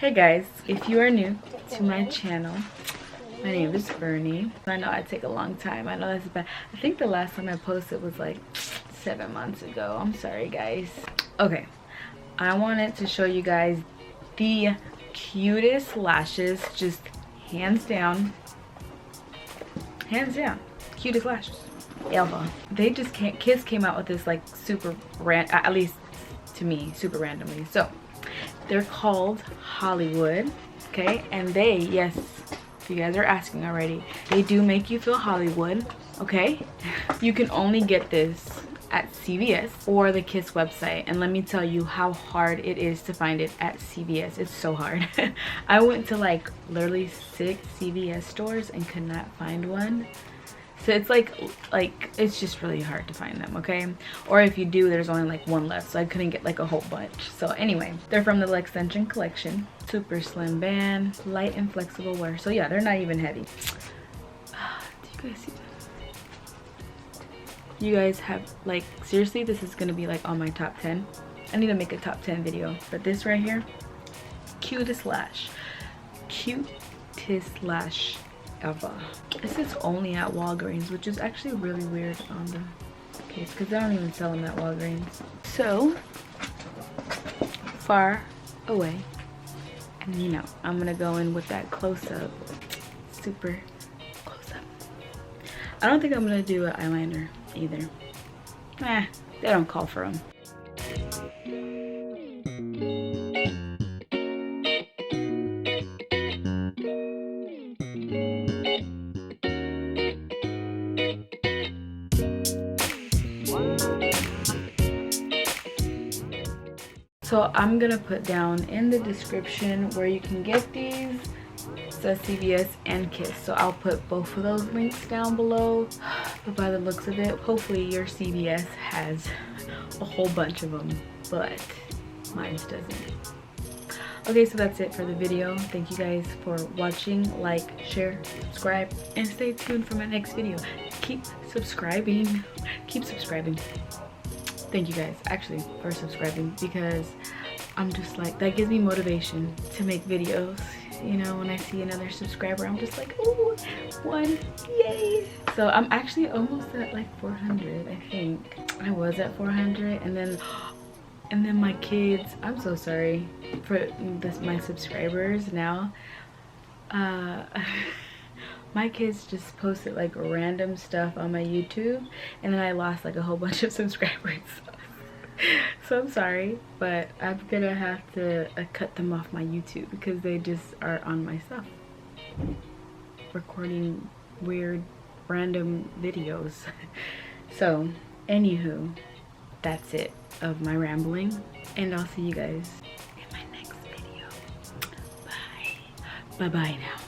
Hey guys, if you are new to my channel, my name is Bernie. I know I take a long time. I know that's bad. I think the last time I posted was like 7 months ago. I'm sorry guys. Okay, I wanted to show you guys the cutest lashes, just hands down, cutest lashes ever. They just can't. Kiss came out with this like super at least to me, super randomly. So they're called Hollywood, okay? And they, yes, if you guys are asking already, they do make you feel Hollywood, okay? You can only get this at CVS or the Kiss website, and let me tell you how hard it is to find it at CVS. It's so hard. I went to like literally 6 CVS stores and could not find one. So it's like it's just really hard to find them, okay? Or if you do, there's only like one left, so I couldn't get like a whole bunch. So anyway, they're from the Luxtension collection. Super slim band, light and flexible wear. So yeah, they're not even heavy. Do you guys see this? You guys have like, seriously, this is gonna be like on my top 10. I need to make a top 10 video. But this right here, cutest lash ever. This is only at Walgreens, which is actually really weird on the case because they don't even sell them at Walgreens. So far away, and you know I'm gonna go in with that close-up, super close-up. I don't think I'm gonna do an eyeliner either. They don't call for them. So I'm gonna put down in the description where you can get these. It says CVS and Kiss, so I'll put both of those links down below. But by the looks of it, hopefully your CVS has a whole bunch of them, but mine doesn't. Okay, so that's it for the video. Thank you guys for watching. Like, share, subscribe, and stay tuned for my next video. Keep subscribing. Thank you guys actually for subscribing, because I'm just like, that gives me motivation to make videos. You know, when I see another subscriber, I'm just like, oh, one, yay. So I'm actually almost at like 400. I think I was at 400, and then my kids, I'm so sorry for this, my subscribers now. My kids just posted like random stuff on my YouTube, and then I lost like a whole bunch of subscribers. So I'm sorry, but I'm gonna have to cut them off my YouTube because they just are on my stuff, recording weird random videos. So anywho, that's it of my rambling, and I'll see you guys in my next video. Bye bye now.